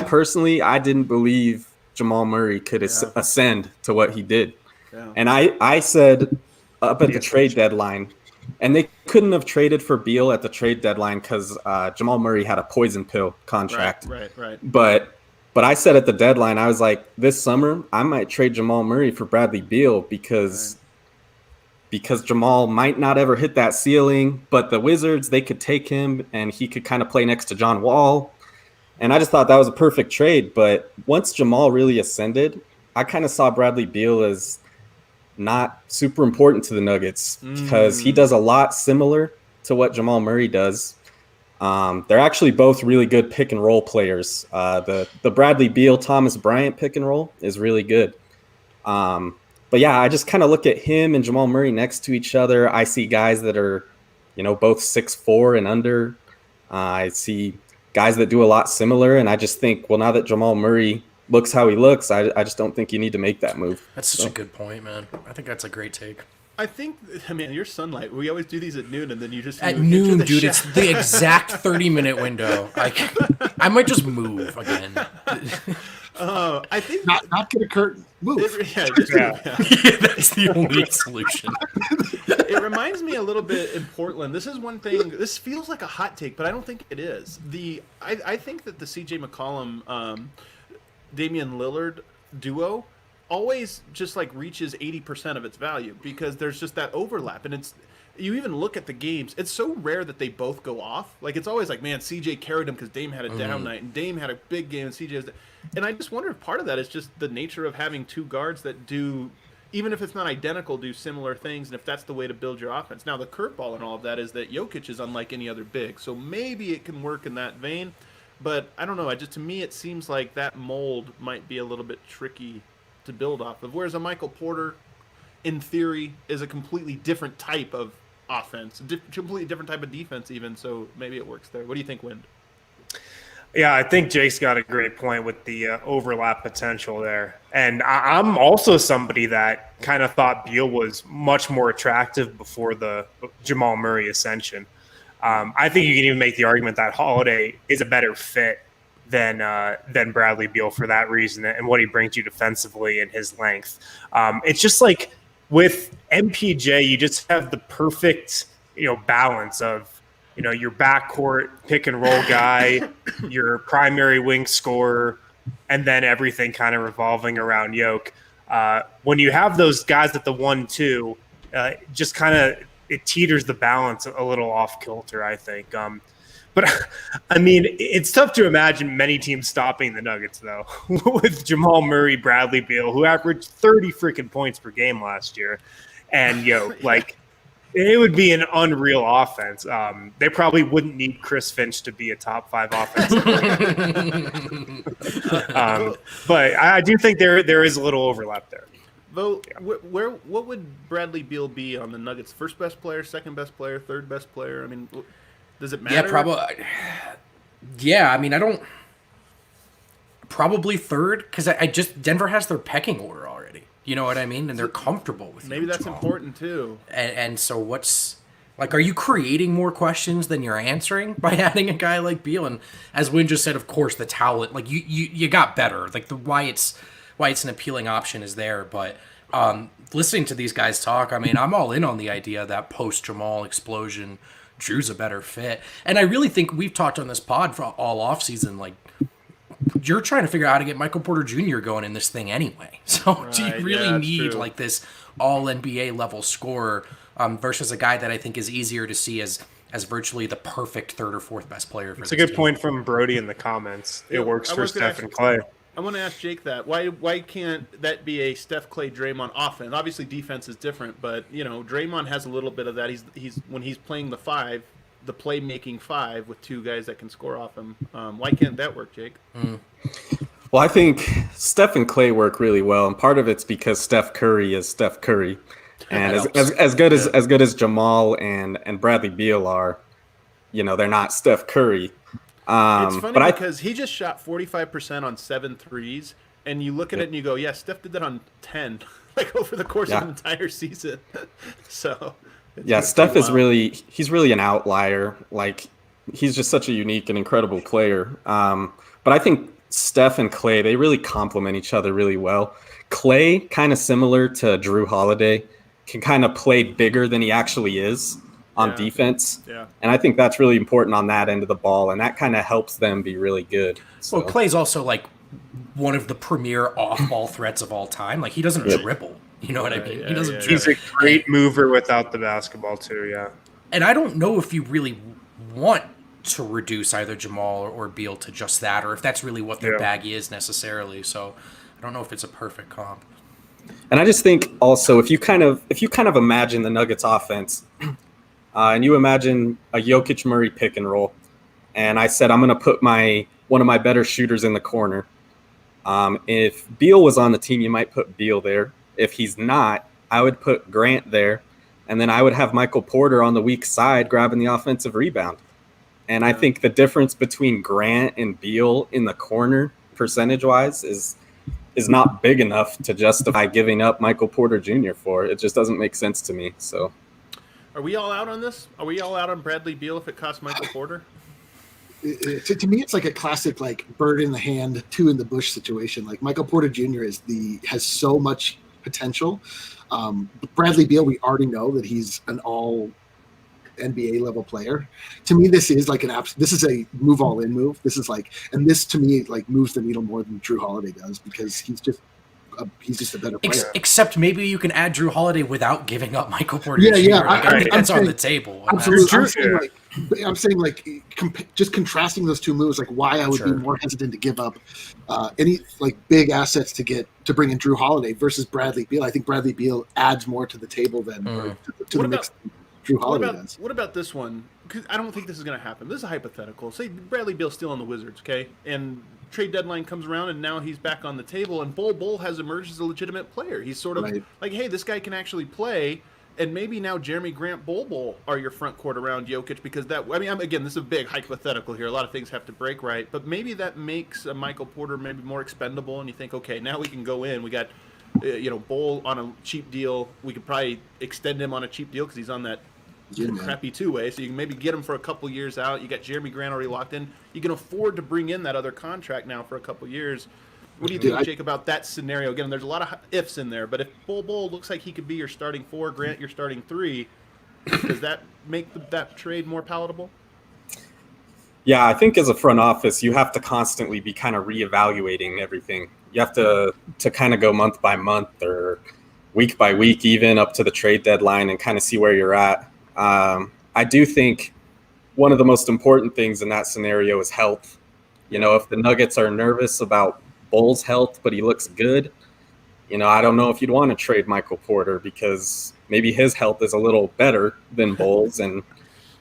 didn't believe Jamal Murray could ascend to what he did. Yeah. And I said up at the trade deadline, and they couldn't have traded for Beal at the trade deadline because Jamal Murray had a poison pill contract. Right. But I said at the deadline, I was like, this summer, I might trade Jamal Murray for Bradley Beal because Jamal might not ever hit that ceiling, but the Wizards, they could take him and he could kind of play next to John Wall. And I just thought that was a perfect trade. But once Jamal really ascended, I kind of saw Bradley Beal as not super important to the Nuggets because he does a lot similar to what Jamal Murray does. They're actually both really good pick and roll players. The Bradley Beal, Thomas Bryant pick and roll is really good. But yeah, I just kind of look at him and Jamal Murray next to each other. I see guys that are, both 6'4" and under. I see guys that do a lot similar, and I just think, well, now that Jamal Murray looks how he looks, I just don't think you need to make that move. That's such a good point, man. I think that's a great take. I think, your sunlight. We always do these at noon, and then you just at noon, dude. It's the exact 30-minute window. I might just move again. I think not get a curtain. Move. Yeah, that's the only solution. It reminds me a little bit in Portland. This is one thing. This feels like a hot take, but I don't think it is. I think that the C.J. McCollum, Damian Lillard duo always just reaches 80% of its value because there's just that overlap, and you even look at the games. It's so rare that they both go off. It's always man, CJ carried him because Dame had a down night, and Dame had a big game, and CJ and I just wonder if part of that is just the nature of having two guards that do, even if it's not identical, do similar things, and if that's the way to build your offense. Now, the curveball in all of that is that Jokic is unlike any other big, so maybe it can work in that vein, but I don't know. To me, it seems like that mold might be a little bit tricky to build off of, whereas a Michael Porter, in theory, is a completely different type of offense, completely different type of defense even, so maybe it works there. What do you think, Wind? Yeah, I think Jake's got a great point with the overlap potential there. And I'm also somebody that kind of thought Beal was much more attractive before the Jamal Murray ascension. I think you can even make the argument that Holiday is a better fit than Bradley Beal for that reason and what he brings you defensively and his length. It's just with MPJ, you just have the perfect, balance of, your backcourt pick and roll guy, your primary wing scorer, and then everything kind of revolving around Yoke. When you have those guys at the 1-2, just kind of it teeters the balance a little off kilter, I think. But I mean, it's tough to imagine many teams stopping the Nuggets, though, with Jamal Murray, Bradley Beal, who averaged 30 freaking points per game last year, and it would be an unreal offense. They probably wouldn't need Chris Finch to be a top 5 offensive player. But I do think there is a little overlap there. Though, what would Bradley Beal be on the Nuggets? First best player, second best player, third best player? I mean, does it matter? Yeah, probably. Yeah, I mean, I don't. Probably third, because I just Denver has their pecking order already. You know what I mean? And they're comfortable with it. Maybe that's important too. And so what's are you creating more questions than you're answering by adding a guy like Beal? And as Wynn just said, of course, the talent, you got better. Like why it's an appealing option is there. But listening to these guys talk, I mean, I'm all in on the idea that post Jamal explosion, Drew's a better fit. And I really think we've talked on this pod for all offseason, like, you're trying to figure out how to get Michael Porter Jr. going in this thing anyway. So do you really need true. like this all NBA level scorer versus a guy that I think is easier to see as virtually the perfect third or fourth best player for It's this a good team. point from Brody in the comments. It works for Steph and Clay. I want to ask Jake that. Why can't that be a Steph, Clay, Draymond offense? Obviously, defense is different, but Draymond has a little bit of that. He's when he's playing the 5, the playmaking 5 with 2 guys that can score off him. Why can't that work, Jake? Well, I think Steph and Clay work really well, and part of it's because Steph Curry is Steph Curry, and as good as Jamal and Bradley Beal are, they're not Steph Curry. It's funny because he just shot 45% on 7 threes, and you look at it and you go, yeah, Steph did that on 10, like over the course of an entire season. So Steph is he's really an outlier. Like, he's just such a unique and incredible player. But I think Steph and Clay, they really complement each other really well. Clay, kind of similar to Drew Holiday, can kind of play bigger than he actually is on defense. Yeah. And I think that's really important on that end of the ball, and that kind of helps them be really good. So. Well, Clay's also like one of the premier off-ball threats of all time. Like, he doesn't dribble. You know what I mean? Yeah, he doesn't dribble. He's a great mover without the basketball too, yeah. And I don't know if you really want to reduce either Jamal or Beal to just that, or if that's really what their bag is necessarily. So I don't know if it's a perfect comp. And I just think also if you kind of imagine the Nuggets offense, and you imagine a Jokic Murray pick and roll, and I said I'm going to put one of my better shooters in the corner. If Beal was on the team, you might put Beal there. If he's not, I would put Grant there, and then I would have Michael Porter on the weak side grabbing the offensive rebound. And I think the difference between Grant and Beal in the corner percentage-wise is not big enough to justify giving up Michael Porter Jr. for. It just doesn't make sense to me. So, are we all out on this? Are we all out on Bradley Beal if it costs Michael Porter? To me, it's like a classic, like, bird in the hand, 2 in the bush situation. Like, Michael Porter Jr. has so much potential. Bradley Beal, we already know that he's an all NBA level player. To me, this is like this is a move all in move. This is like, and this to me like moves the needle more than Drew Holiday does, because he's just a better player. Except maybe you can add Drew Holiday without giving up Michael Porter. Yeah. I think that's on the table. Absolutely. I'm saying just contrasting those 2 moves, like why I would be more hesitant to give up any like big assets to bring in Drew Holiday versus Bradley Beal. I think Bradley Beal adds more to the table than to the mix. Drew Holiday does. What about this one? Because I don't think this is going to happen. This is a hypothetical. Say Bradley Beal's still on the Wizards, okay? And trade deadline comes around, and now he's back on the table, and Bol has emerged as a legitimate player. He's sort of like, hey, this guy can actually play, and maybe now Jeremy Grant, Bol are your front court around Jokic, because again, this is a big hypothetical here. A lot of things have to break right, but maybe that makes a Michael Porter maybe more expendable, and you think, okay, now we can go in. We got Bol on a cheap deal. We could probably extend him on a cheap deal because he's on that crappy 2-way, so you can maybe get him for a couple years out. You got Jeremy Grant already locked in. You can afford to bring in that other contract now for a couple years. What do you think, Jake, about that scenario? Again, there's a lot of ifs in there, but if Bull looks like he could be your starting 4, Grant your starting 3, does that make that trade more palatable? Yeah, I think as a front office, you have to constantly be kind of reevaluating everything. You have to kind of go month by month or week by week, even up to the trade deadline, and kind of see where you're at. I do think one of the most important things in that scenario is health. You know, if the Nuggets are nervous about Bull's health, but he looks good, you know, I don't know if you'd want to trade Michael Porter because maybe his health is a little better than Bull's, and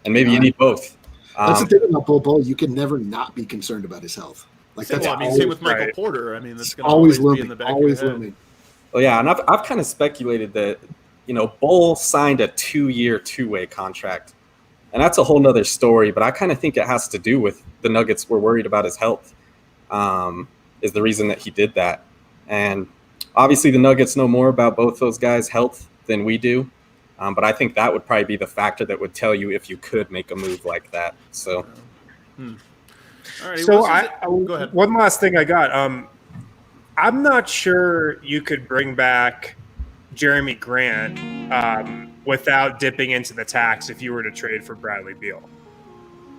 maybe you need both. That's the thing about Bull. You can never not be concerned about his health. Like same, that's always, same with Michael Porter. I mean, that's going to always be in the back always of your head. looming. Well, yeah, and I've kind of speculated that, you know, Bull signed a 2-year, 2-way contract. And that's a whole nother story, but I kind of think it has to do with the Nuggets were worried about his health, is the reason that he did that. And obviously the Nuggets know more about both those guys' health than we do. But I think that would probably be the factor that would tell you if you could make a move like that. So, All right, So go ahead. one last thing I got. I'm not sure you could bring back Jeremy Grant without dipping into the tax if you were to trade for Bradley Beal.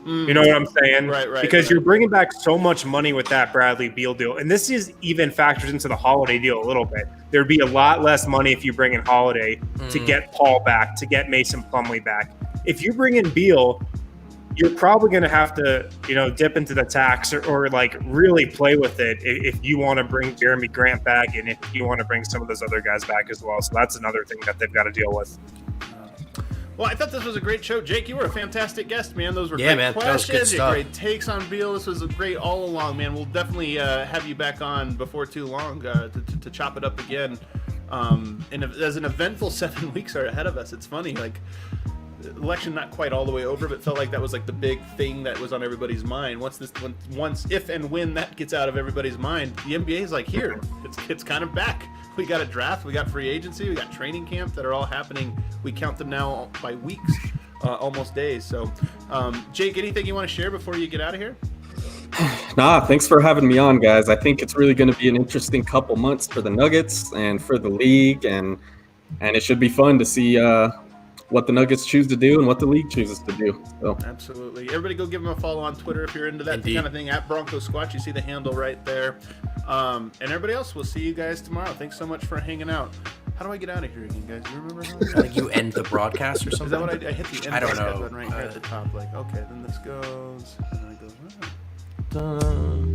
You know what I'm saying? Right. Because you're bringing back so much money with that Bradley Beal deal. And this is even factors into the Holiday deal a little bit. There'd be a lot less money if you bring in Holiday to get Paul back, to get Mason Plumlee back. If you bring in Beal, you're probably going to have to, you know, dip into the tax or like really play with it if you want to bring Jeremy Grant back and if you want to bring some of those other guys back as well. So that's another thing that they've got to deal with. Well, I thought this was a great show. Jake, you were a fantastic guest, man. Those were Yeah, great man. That was questions. good stuff. Great takes on Beal. This was great all along, man. We'll definitely have you back on before too long to chop it up again. And as an eventful 7 weeks are ahead of us, it's funny. Like, election not quite all the way over, but felt like that was like the big thing that was on everybody's mind. Once if and when that gets out of everybody's mind, the NBA is like, here, it's kind of back. We got a draft, we got free agency, we got training camp that are all happening. We count them now by weeks, almost days. So, Jake, anything you want to share before you get out of here? Nah, thanks for having me on, guys. I think it's really going to be an interesting couple months for the Nuggets and for the league, and it should be fun to see what the Nuggets choose to do and what the league chooses to do. So. Absolutely. Everybody go give them a follow on Twitter if you're into that Indeed. kind of thing, at Bronco Squatch. You see the handle right there. And everybody else, we'll see you guys tomorrow. Thanks so much for hanging out. How do I get out of here again, guys? Do you remember how I think you end the broadcast or Is something. that what I hit the end I don't broadcast know. button right here at the top? Like, okay, then this goes, and then it goes, Dun.